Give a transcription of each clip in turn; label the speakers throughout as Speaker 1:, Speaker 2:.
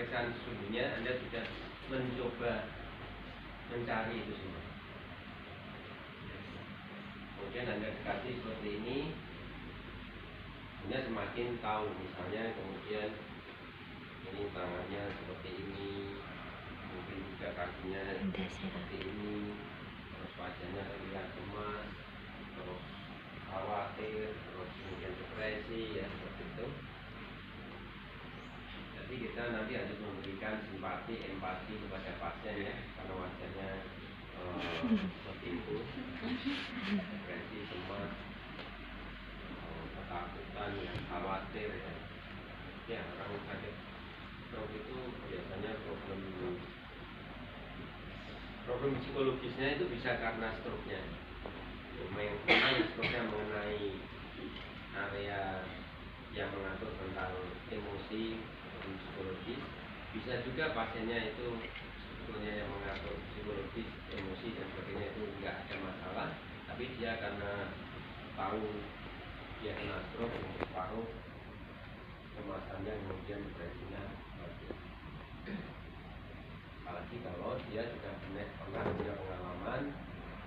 Speaker 1: pemeriksaan sesungguhnya Anda sudah mencoba mencari itu semua. Kemudian Anda dikasih seperti ini, Anda semakin tahu. Misalnya kemudian ini tangannya seperti ini, mungkin juga kakinya seperti ini, terus wajahnya terlihat cemas, terus khawatir, terus kemudian depresi, ya seperti itu. Jadi kita nanti harus memberikan simpati, empati kepada pasien ya, karena wajahnya seperti itu, depresi, cemas, ketakutan, ya, khawatir ya. Ya, orang sakit stroke itu biasanya problem psikologisnya itu bisa karena stroke-nya. Memang stroke-nya mengenai area yang mengatur tentang emosi, psikologis. Bisa juga pasiennya itu sebetulnya yang mengatur psikologis, emosi dan sebagainya itu enggak ada masalah, tapi dia karena tahu dia kena stroke, paru kemasannya kemudian depresinya. Apalagi kalau dia sudah pernah punya pengalaman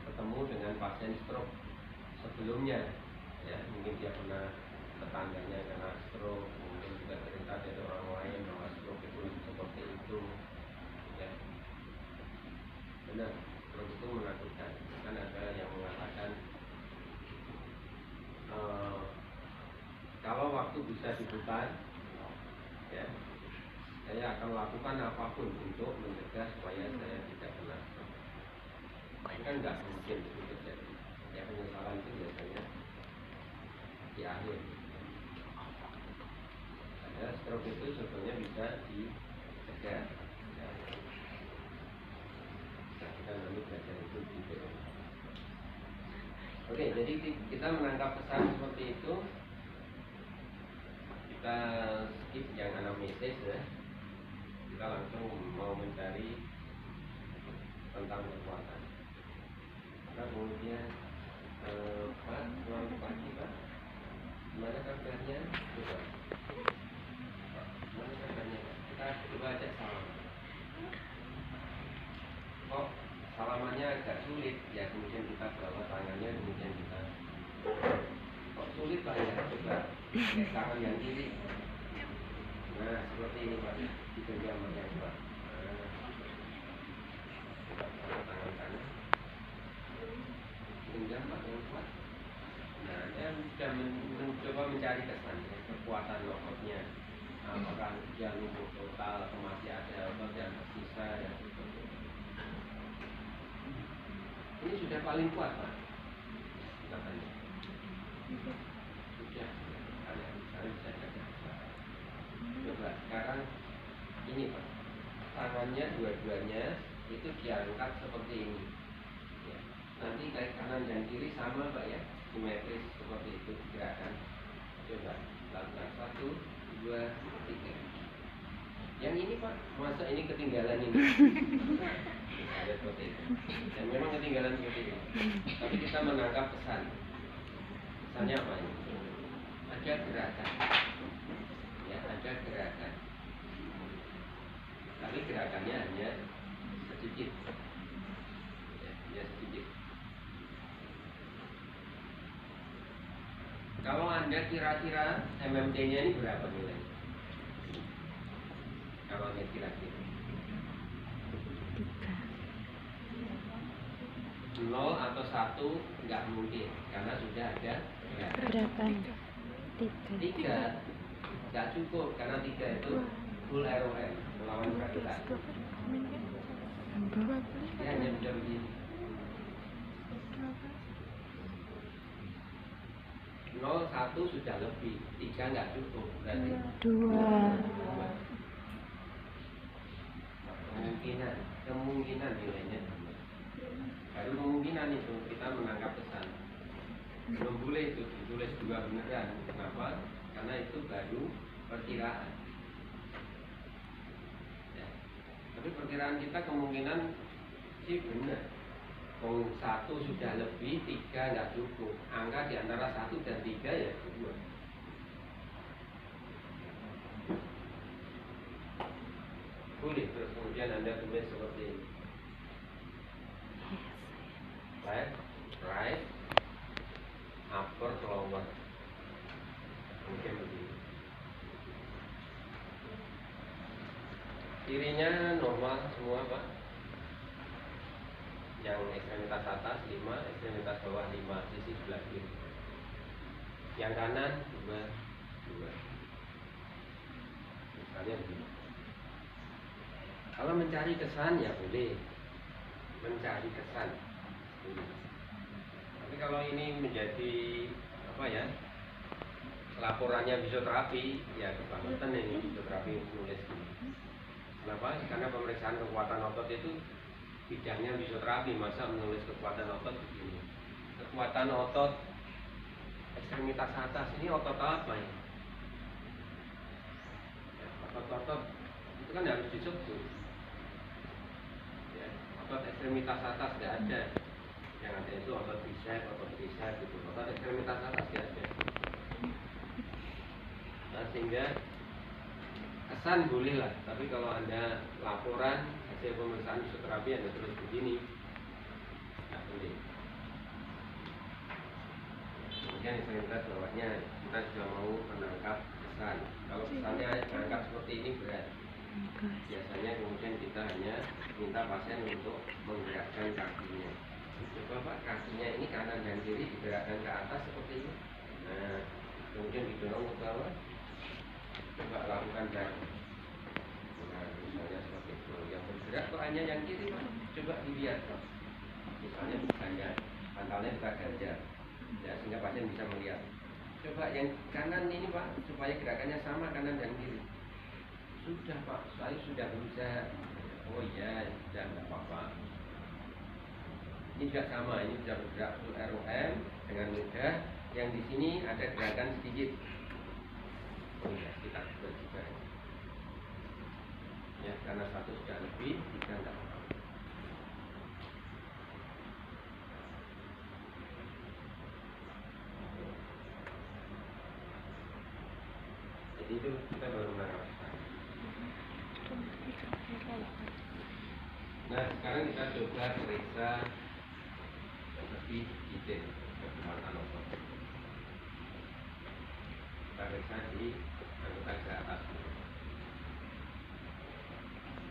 Speaker 1: ketemu dengan pasien stroke sebelumnya, ya mungkin dia pernah tetangganya kena stroke, mungkin juga cerita dari orang lain bahwa stroke itu seperti itu, ya benar, stroke itu menakutkan. Kan ada yang mengatakan kalau waktu bisa diputar, ya saya akan lakukan apapun untuk mencegah supaya saya tidak kena stroke. Ini kan nggak mungkin itu terjadi. Ya penyesalan itu biasanya di akhir. Karena stroke itu sebetulnya bisa dicegah. Ya. Nah, kita nanti belajar itu di film. Oke, jadi kita menangkap pesan seperti itu. Kita skip yang anamnesis ya. Kita langsung mau mencari tentang kekuatan. Maka kemudian Pak, selamat pagi Pak. Gimana kabarnya? Coba. Pak, gimana kabarnya Pak? Kita coba ajak salam. Kok salamannya agak sulit? Ya kemudian kita bawa tangannya, kemudian kita. Kok sulit Pak ya? Coba pakai tangan yang kiri. Nah seperti ini Pak. Digenggam yang Pak. Tangan kanan. Genggam Pak yang kuat. Nah, dia sudah mencoba mencari kesan kekuatan ototnya. Apakah dia lumpuh total atau masih ada otot yang tersisa ya. Ini sudah paling kuat Pak. Katanya. Sudah. Kalian bisa kerja. Coba sekarang ini Pak. Tangannya dua-duanya itu diangkat seperti ini. Ya. Nanti kayak kanan dan kiri sama Pak ya, simetris seperti itu gerakan. Coba lakukan 1, 2, 3. Yang ini Pak, masa ini ketinggalan ini? Ada seperti itu. Dan memang ketinggalan seperti itu. Tapi kita menangkap pesan. Pesannya apa ini? Ada gerakan. Ya, ada gerakan. Tapi gerakannya hanya sedikit. Ya, hanya sedikit. Kalau Anda kira-kira MMT-nya ini berapa nilai? Kalau Anda kira-kira 0 atau 1 nggak mungkin karena sudah ada
Speaker 2: gerakan
Speaker 1: 3 nggak cukup karena 3 itu full ROM melawan gravitasi. Dia hanya bisa begini. 0, 1 sudah lebih, 3 nggak cukup berarti
Speaker 2: 2.
Speaker 1: Kemungkinan nilainya baru kemungkinan itu kita menangkap pesan. Belum boleh itu ditulis 2 beneran. Kenapa? Karena itu baru perkiraan ya. Tapi perkiraan kita kemungkinan sih benar. Kalau 1 sudah lebih, 3 nggak cukup. Angka di antara 1 dan 3 ya 2. Boleh, terus kemudian Anda tulis seperti ini. Left, right, upper, lower. Mungkin begini. Kirinya normal semua, Pak. Yang ekstremitas atas 5, ekstremitas bawah 5, sisi sebelah kiri. Yang kanan 2, 2. Misalnya begini. Kalau mencari kesan ya boleh, mencari kesan boleh. Tapi kalau ini menjadi apa ya, laporannya fisioterapi, ya kebangetan ini fisioterapi menulis gini. Kenapa? Karena pemeriksaan kekuatan otot itu bidangnya fisioterapi, masa menulis kekuatan otot begini. Kekuatan otot ekstremitas atas ini otot apa ya? Otot-otot itu kan harus disebut. Ya, otot ekstremitas atas tidak ada. Yang ada itu otot bicep gitu. Otot ekstremitas atas tidak ada. Nah, sehingga kesan boleh lah, tapi kalau Anda laporan hasil pemeriksaan fisioterapi Anda terus begini, tidak boleh. Kemudian ekstremitas bawahnya kita sudah mau menangkap kesan. Kalau kesannya menangkap seperti ini berat. Biasanya kemudian kita hanya minta pasien untuk menggerakkan kakinya. Coba Pak, kakinya ini kanan dan kiri digerakkan ke atas seperti ini. Nah, kemudian didorong ke bawah. Coba lakukan bareng. Nah, misalnya seperti itu. Yang bergerak kok hanya yang kiri, Pak. Coba dilihat, Pak. Misalnya ganjar, pantalnya kita ganjar, ya, sehingga pasien bisa melihat. Coba yang kanan ini, Pak, supaya gerakannya sama kanan dan kiri. Sudah, Pak, saya sudah berusaha. Oh iya, sudah, tidak apa-apa. Ini juga sama, ini bisa bergerak full ROM dengan mudah. Yang di sini ada gerakan sedikit. Oh iya, kita juga. Ya, karena satu sudah lebih, kita tidak apa-apa. Jadi itu kita baru menerapkan. Nah, sekarang kita coba periksa lebih detail kekuatan otot. Kita periksa di anggota ke atas.